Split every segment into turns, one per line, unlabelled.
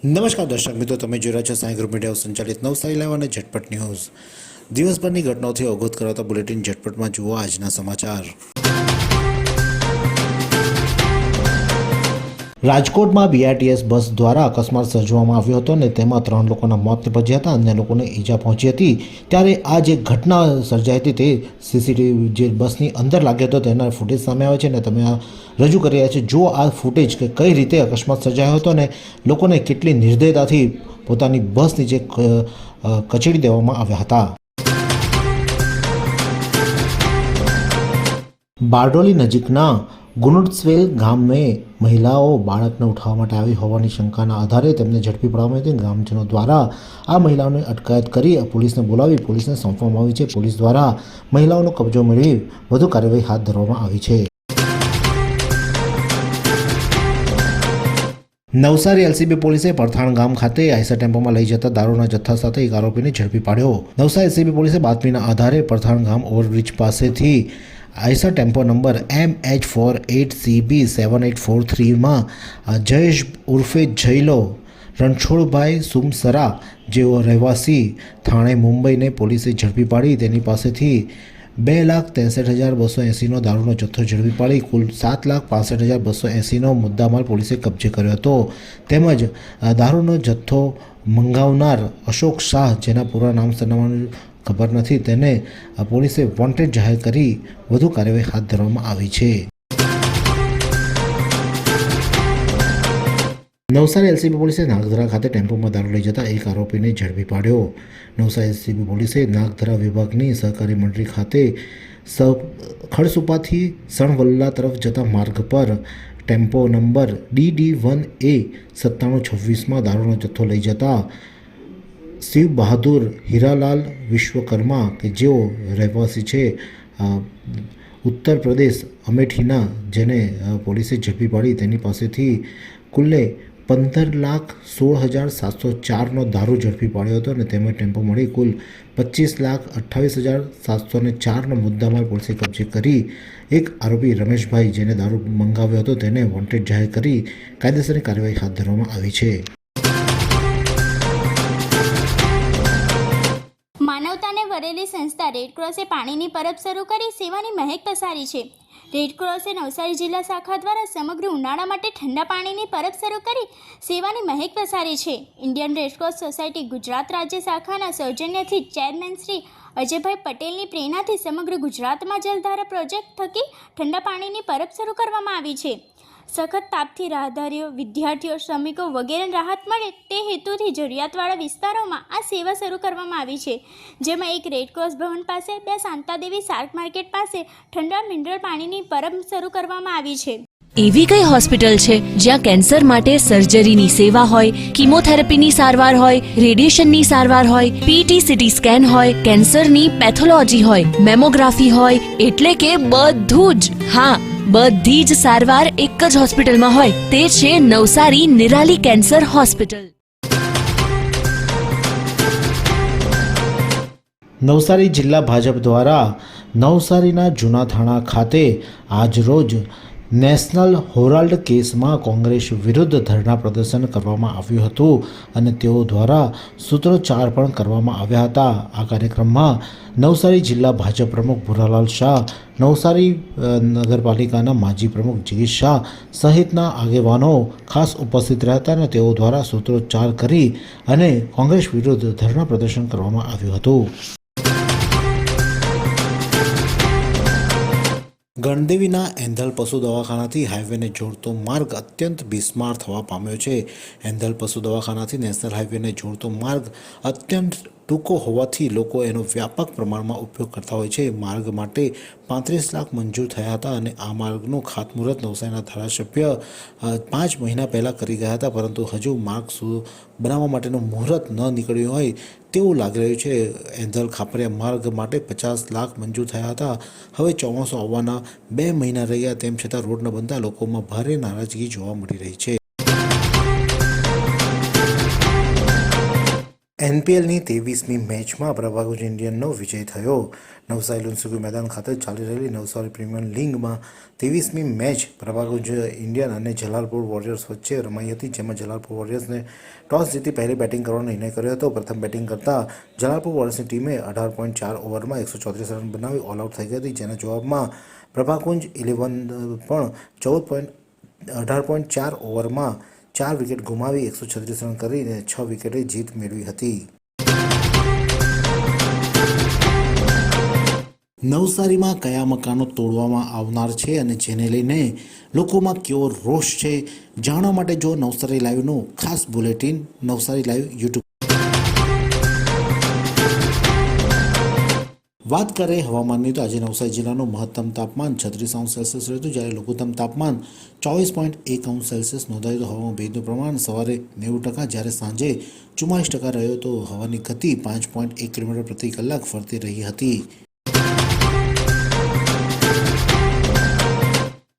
નમસ્કાર દર્શક મિત્રો, તમે જોઈ રહ્યા છો સાંઈ ગ્રુપ મીડિયા સંચાલિત નવસારી લાઈવ અને ઝટપટ ન્યૂઝ. દિવસભરની ઘટનાઓથી અવગત કરાવતા બુલેટિન ઝટપટમાં જુઓ આજના સમાચાર. રાજકોટમાં બીઆરટીએસ બસ દ્વારા અકસ્માત સર્જવામાં આવ્યો હતો અને તેમાં 3 લોકોના મોત નિપજ્યા હતા, અન્ય લોકોને ઈજા પહોંચી હતી. ત્યારે આ જે ઘટના સર્જાઈ હતી તે સીસીટીવી જે બસની અંદર લાગ્યો હતો તેના ફૂટેજ સામે આવે છે અને તમે આ રજૂ કરી રહ્યા છે. જો આ ફૂટેજ કે કઈ રીતે અકસ્માત સર્જાયો હતો અને લોકોને કેટલી નિર્દયતાથી પોતાની બસ નીચે કચડી દેવામાં આવ્યા હતા. બારડોલી નજીકના ગુનુડસ્વેલ ગામે મહિલાઓ બાળકને ઉઠાવવા માટે આવી હોવાની શંકાના આધારે તેમને ઝડપી પાડવામાં આવી હતી. ગ્રામજનો દ્વારા આ મહિલાઓની અટકાયત કરી પોલીસને બોલાવી પોલીસને સોંપવામાં આવી છે. પોલીસ દ્વારા મહિલાઓનો કબજો મેળવી વધુ કાર્યવાહી હાથ ધરવામાં આવી છે. નવસારી એલસીબી પોલીસે પરથાણ ગામ ખાતે આઈસર ટેમ્પોમાં લઈ જતા દારૂના જથ્થા સાથે એક આરોપીને ઝડપી પાડ્યો. નવસારી એલસીબી પોલીસે બાતમીના આધારે પરથાણ ગામ ઓવરબ્રિજ પાસેથી આઈસર ટેમ્પો નંબર MH48CB7843માં જયેશ ઉર્ફે જયલો રણછોડભાઈ સુમસરા જેઓ રહેવાસી થાણે મુંબઈને પોલીસે ઝડપી પાડી તેની પાસેથી 2,63,280નો દારૂનો જથ્થો ઝડપી પાડી કુલ 7,65,280નો મુદ્દામાલ પોલીસે કબજે કર્યો હતો. તેમજ દારૂનો જથ્થો મંગાવનાર અશોક શાહ, જેના પૂરા નામ સરનામાનું ખબર નથી, તેને પોલીસે વોન્ટેડ જાહેર કરી વધુ કાર્યવાહી હાથ ધરવામાં આવી છે. નવસારી એલસીબી પોલીસે નાગધરા ખાતે ટેમ્પોમાં દારૂ લઈ જતા એક આરોપીને ઝડપી પાડ્યો. નવસારી એલસીબી પોલીસે નાગધરા વિભાગની સહકારી મંડળી ખાતે ખડસુપાથી સણવલ્લા તરફ જતા માર્ગ પર ટેમ્પો નંબર DD1A9726માં દારૂનો જથ્થો લઈ જતા શિવ બહાદુર હીરાલાલ વિશ્વકર્મા કે જેઓ રહેવાસી છે ઉત્તર પ્રદેશ અમેઠીના, જેને પોલીસે ઝડપી પાડી તેની પાસેથી કુલ્લે 15,16,704નો દારૂ ઝડપી પાડ્યો હતો અને તેમાં ટેમ્પો મળી કુલ 25,28,704નો મુદ્દામાલ પોલીસે કબજે કરી એક આરોપી રમેશભાઈ, જેને દારૂ મંગાવ્યો હતો, તેને વોન્ટેડ જાહેર કરી કાયદેસરની કાર્યવાહી હાથ ધરવામાં આવી છે.
માનવતાને વરેલી સંસ્થા રેડક્રોસે પાણીની પરબ શરૂ કરી સેવાની મહેક પસારી છે. રેડક્રોસે નવસારી જિલ્લા શાખા દ્વારા સમગ્ર ઉનાળા માટે ઠંડા પાણીની પરબ શરૂ કરી સેવાની મહેક પસારી છે. ઇન્ડિયન રેડક્રોસ સોસાયટી ગુજરાત રાજ્ય શાખાના સૌજન્યથી ચેરમેન શ્રી અજયભાઈ પટેલની પ્રેરણાથી સમગ્ર ગુજરાતમાં જલધારા પ્રોજેક્ટ થકી ઠંડા પાણીની પરબ શરૂ કરવામાં આવી છે. સખત તાપથી રાહદારીઓ, વિદ્યાર્થીઓ, શ્રમિકો વગેરેને રાહત મળે તે હેતુથી જરૂરિયાતવાળા વિસ્તારોમાં આ સેવા શરૂ કરવામાં આવી છે. જેમાં એક રેડક્રોસ ભવન પાસે, 2 શાંતાદેવી શાક માર્કેટ પાસે ઠંડા મિનરલ પાણીની પરબ શરૂ કરવામાં આવી છે.
એવી કઈ હોસ્પિટલ છે જ્યાં કેન્સર માટે સર્જરીની સેવા હોય, કીમોથેરાપીની સારવાર હોય, રેડિયેશનની સારવાર હોય, પીટી સીટી સ્કેન હોય, કેન્સરની પેથોલોજી હોય, મેમોગ્રાફી હોય, એટલે કે બધું જ. હા, બધી જ સારવાર એક જ હોસ્પિટલમાં હોય, તે છે નવસારી નિરાલી કેન્સર હોસ્પિટલ.
નવસારી જિલ્લા ભાજપ દ્વારા નવસારીના જૂના થાણા ખાતે આજરોજ નેશનલ હોરાલ્ડ કેસમાં કોંગ્રેસ વિરુદ્ધ ધરણા પ્રદર્શન કરવામાં આવ્યું હતું અને તેઓ દ્વારા સૂત્રોચ્ચાર પણ કરવામાં આવ્યા હતા. આ કાર્યક્રમમાં નવસારી જિલ્લા ભાજપ પ્રમુખ ભુરાલાલ શાહ, નવસારી નગરપાલિકાના માજી પ્રમુખ જગીશ શાહ સહિતના આગેવાનો ખાસ ઉપસ્થિત રહ્યા હતા અને તેઓ દ્વારા સૂત્રોચ્ચાર કરી અને કોંગ્રેસ વિરુદ્ધ ધરણા પ્રદર્શન કરવામાં આવ્યું હતું. ગણદેવીના એંધલ પશુ દવાખાનાથી હાઈવેને જોડતો માર્ગ અત્યંત બિસ્માર થવા પામ્યો છે. એંધલ પશુ દવાખાનાથી નેશનલ હાઈવેને જોડતો માર્ગ અત્યંત ટૂંકો હોવાથી લોકો એનો વ્યાપક પ્રમાણમાં ઉપયોગ કરતા હોય છે. માર્ગ માટે 35 લાખ મંજૂર થયા હતા અને આ માર્ગનું ખાતમુહૂર્ત નવસારીના ધારાસભ્ય 5 મહિના પહેલાં કરી ગયા હતા, પરંતુ હજુ માર્ગ બનાવવા માટેનું મુહૂર્ત ન નીકળ્યું હોય તેવું લાગી રહ્યું છે. એંધલ ખાપરિયા માર્ગ માટે 50 લાખ મંજૂર થયા હતા. હવે ચોમાસું આવવાના 2 મહિના રહ્યા, તેમ છતાં રોડ ન બનતા લોકોમાં ભારે નારાજગી જોવા મળી રહી છે. એનપીએલની 23મી મેચમાં પ્રભાગુજ ઇન્ડિયનનો વિજય થયો. નવસારી લુન્સુગુ મેદાન ખાતે ચાલી રહેલી નવસારી પ્રીમિયર લીગમાં 23મી મેચ પ્રભાગુજ ઇન્ડિયન અને જલાલપુર વોરિયર્સ વચ્ચે રમાઈ હતી, જેમાં જલાલપુર વોરિયર્સને ટોસ જીતી પહેલી બેટિંગ કરવાનો નિર્ણય કર્યો હતો. પ્રથમ બેટિંગ કરતા જલાલપુર વોરિયર્સની ટીમે 18.4 ઓવરમાં 134 રન બનાવી ઓલ આઉટ થઈ ગઈ હતી, જેના જવાબમાં પ્રભાકુંજ 11 પણ 18.4 ઓવરમાં 4 વિકેટ ગુમાવી 136 રન કરીને 6 વિકેટે જીત મેળવી હતી. નવસારીમાં કયા મકાનો તોડવામાં આવનાર છે અને જેને લઈને લોકોમાં કેવો રોષ છે, જાણવા માટે જો નવસારી લાઈવનું ખાસ બુલેટિન નવસારી લાઈવ યુટ્યુબ. વાત કરીએ હવામાનની તો આજે નવસારી જિલ્લાનું મહત્તમ તાપમાન 36°C રહ્યું, જ્યારે લઘુત્તમ તાપમાન 24.1°C નોંધાયું. તો હવામાં ભેજનું પ્રમાણ સવારે 90%, જ્યારે સાંજે 44% રહ્યો હતો. હવાની ગતિ 5.1 કિલોમીટર પ્રતિ કલાક ફરતી રહી હતી.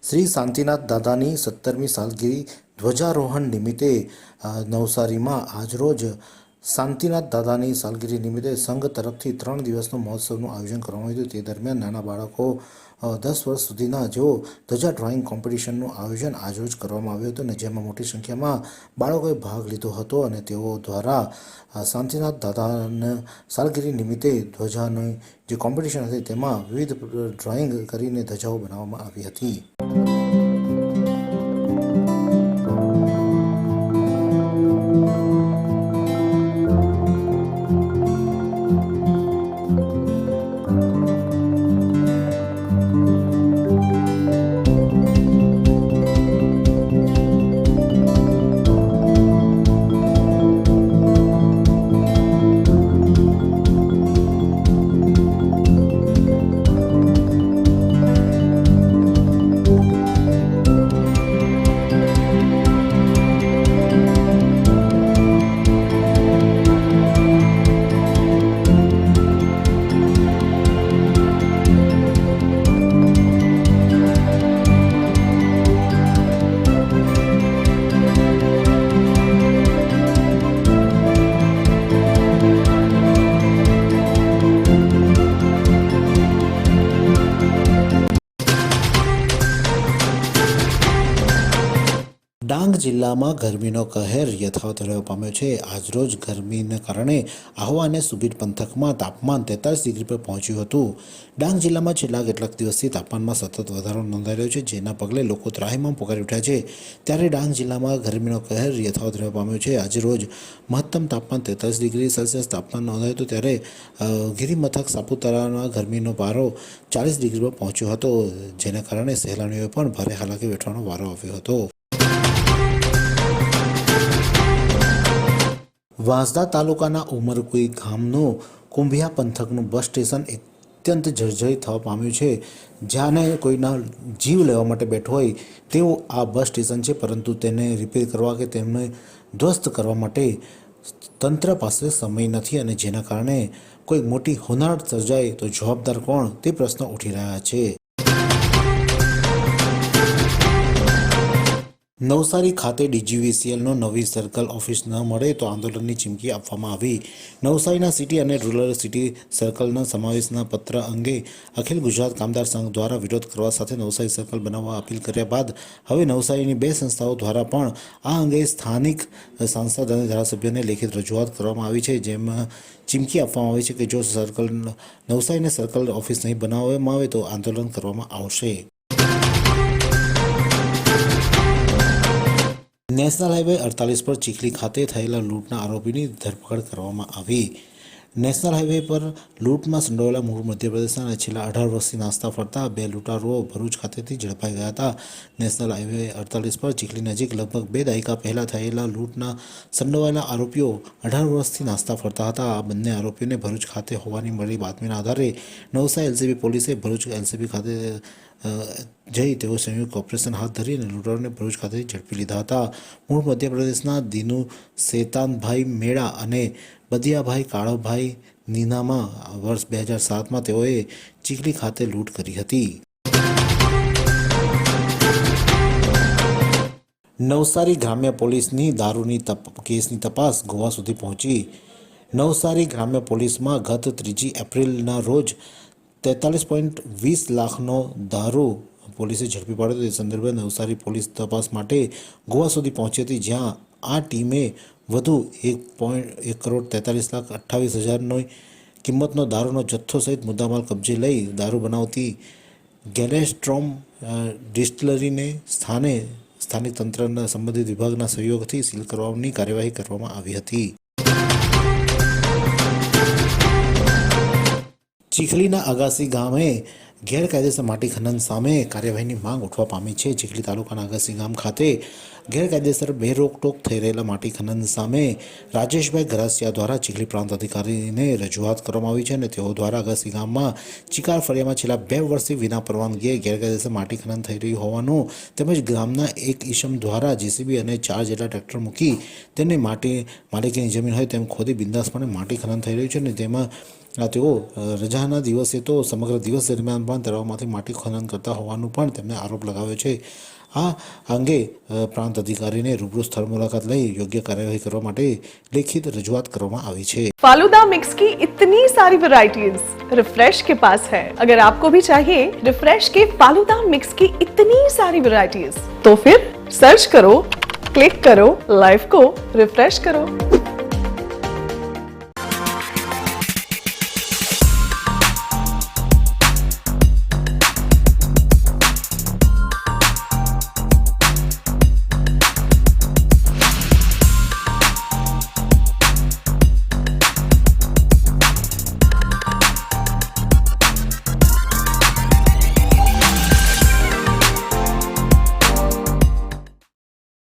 શ્રી શાંતિનાથ દાદાની 17મી સાલગીરી ધ્વજારોહણ નિમિત્તે નવસારીમાં આજરોજ શાંતિનાથ દાદાની સાલગીરી નિમિત્તે સંઘ તરફથી 3 દિવસનો મહોત્સવનું આયોજન કરવામાં આવ્યું હતું. તે દરમિયાન નાના બાળકો 10 વર્ષ સુધીના જેઓ ધ્વજા ડ્રોઈંગ કોમ્પિટિશનનું આયોજન આજરોજ કરવામાં આવ્યું હતું, અને જેમાં મોટી સંખ્યામાં બાળકોએ ભાગ લીધો હતો, અને તેઓ દ્વારા શાંતિનાથ દાદાના સાલગીરી નિમિત્તે ધ્વજાની જે કોમ્પિટિશન હતી તેમાં વિવિધ ડ્રોઈંગ કરીને ધજાઓ બનાવવામાં આવી હતી. ડાંગ જિલ્લામાં ગરમીનો કહેર યથાવત રહેવા પામ્યો છે. આજરોજ ગરમીને કારણે આહવા અને સુબીર પંથકમાં તાપમાન 43 ડિગ્રી પર પહોંચ્યું હતું. ડાંગ જિલ્લામાં છેલ્લા કેટલાક દિવસથી તાપમાનમાં સતત વધારો નોંધાઈ રહ્યો છે, જેના પગલે લોકો ત્રાહિમામ પોકારી ઉઠ્યા છે. ત્યારે ડાંગ જિલ્લામાં ગરમીનો કહેર યથાવત રહેવા પામ્યો છે. આજરોજ મહત્તમ તાપમાન 43°C તાપમાન નોંધાયું હતું, ત્યારે ગિરિમથક સાપુતારાના ગરમીનો પારો 40 ડિગ્રી પર પહોંચ્યો હતો, જેના કારણે સહેલાણીઓએ પણ ભારે હાલાકી વેઠવાનો વારો આવ્યો હતો. વાંસદા તાલુકાના ઉમરકુઈ ગામનું કુંભિયા પંથકનું બસ સ્ટેશન અત્યંત જર્જરિત થવા પામ્યું છે. જ્યાંને કોઈના જીવ લેવા માટે બેઠો હોય તેવું આ બસ સ્ટેશન છે, પરંતુ તેને રિપેર કરવા કે તેમને ધ્વસ્ત કરવા માટે તંત્ર પાસે સમય નથી, અને જેના કારણે કોઈ મોટી હોનારત સર્જાય તો જવાબદાર કોણ તે પ્રશ્ન ઉઠી રહ્યા છે. નવસારી ખાતે ડીજીવીસીએલનો નવી સર્કલ ઓફિસ ન મળે તો આંદોલનની ચીમકી આપવામાં આવી. નવસારીના સિટી અને રૂરલ સિટી સર્કલના સમાવેશના પત્ર અંગે અખિલ ગુજરાત કામદાર સંઘ દ્વારા વિરોધ કરવા સાથે નવસારી સર્કલ બનાવવા અપીલ કર્યા બાદ હવે નવસારીની 2 સંસ્થાઓ દ્વારા પણ આ અંગે સ્થાનિક સાંસદ અને ધારાસભ્યોને લેખિત રજૂઆત કરવામાં આવી છે, જેમાં ચીમકી આપવામાં આવી છે કે જો નવસારીને સર્કલ ઓફિસ નહીં બનાવવામાં આવે તો આંદોલન કરવામાં આવશે. નેશનલ હાઈવે 48 પર ચીખલી ખાતે થયેલા લૂંટના આરોપીની ધરપકડ કરવામાં આવી. નેશનલ હાઈવે પર લૂંટમાં સંડોવાયેલા મૂળ મધ્યપ્રદેશના અને છેલ્લા 18 વર્ષથી નાસ્તા ફરતા 2 લૂંટારુઓ ભરૂચ ખાતેથી ઝડપાઈ ગયા હતા. નેશનલ હાઈવે 48 પર ચીખલી નજીક લગભગ 2 દાયકા પહેલાં થયેલા લૂંટના સંડોવાયેલા આરોપીઓ 18 વર્ષથી નાસ્તા ફરતા હતા. આ બંને આરોપીઓને ભરૂચ ખાતે હોવાની મળેલી બાતમીના આધારે નવસારી એલસીબી પોલીસે ભરૂચ એલસીબી ખાતે જઈ તેઓ સંયુક્ત ઓપરેશન હાથ ધરીને લૂંટારોને ભરૂચ ખાતેથી ઝડપી લીધા હતા. મૂળ મધ્યપ્રદેશના દિનુ શેતાનભાઈ મેળા અને બદિયાભાઈ કાળાભાઈ નીનામાં વર્ષ 2007માં તેઓએ ચીખલી ખાતે લૂંટ કરી હતી. નવસારી ગ્રામ્ય પોલીસની દારૂની કેસની તપાસ ગોવા સુધી પહોંચી. નવસારી ગ્રામ્ય પોલીસમાં ગત 3 એપ્રિલના રોજ 43.20 લાખનો દારૂ પોલીસે ઝડપી પાડ્યો. તે સંદર્ભે નવસારી પોલીસ તપાસ માટે ગોવા સુધી પહોંચી હતી, જ્યાં આ ટીમે વધુ 1,43,28,000 કિંમતનો દારૂનો જથ્થો સહિત મુદ્દામાલ કબજે લઈ દારૂ બનાવતી ગેલેસ્ટ્રોમ ડિસ્ટિલરીને સ્થાનિક તંત્રના સંબંધિત વિભાગના સહયોગથી સીલ કરવાની કાર્યવાહી કરવામાં આવી હતી. ચીખલીના અગાસી ગામે ગેરકાયદેસર માટી ખનન સામે કાર્યવાહીની માંગ ઉઠવા પામી છે. ચીખલી તાલુકાના અગાસી ગામ ખાતે ગેરકાયદેસર બેરોકટોક થઈ રહેલા માટી ખનન સામે રાજેશભાઈ ગરાસિયા દ્વારા ચીખલી પ્રાંત અધિકારીને રજૂઆત કરવામાં આવી છે અને તેઓ દ્વારા અગાસી ગામમાં ચિકાર ફળિયામાં છેલ્લા 2 વર્ષથી વિના પરવાનગીએ ગેરકાયદેસર માટી ખનન થઈ રહ્યું હોવાનું તેમજ ગામના એક ઈસમ દ્વારા જેસીબી અને 4 જેટલા ટ્રેક્ટર મૂકી તેમની માટી માલિકીની જમીન હોય તેમ ખોદી બિંદાસપણે માટી ખનન થઈ રહ્યું છે અને તેમાં તેઓ રજાના દિવસે તો સમગ્ર દિવસ દરમિયાન પણ તળાવમાંથી માટી ખનન કરતા હોવાનું પણ તેમણે આરોપ લગાવ્યો છે. આ અંગે પ્રાંત અધિકારીને રૂબરૂ સ્થળ મુલાકાત લઈ યોગ્ય કાર્યવાહી કરવા માટે લેખિત રજૂઆત કરવામાં આવી છે.
फालूदा मिक्स की इतनी सारी वैरायटीज रिफ्रेश के पास है. अगर आपको भी चाहिए रिफ्रेश के फालूदा मिक्स की इतनी सारी वैरायटीज, तो फिर सर्च करो, क्लिक करो, लाइफ को रिफ्रेश करो.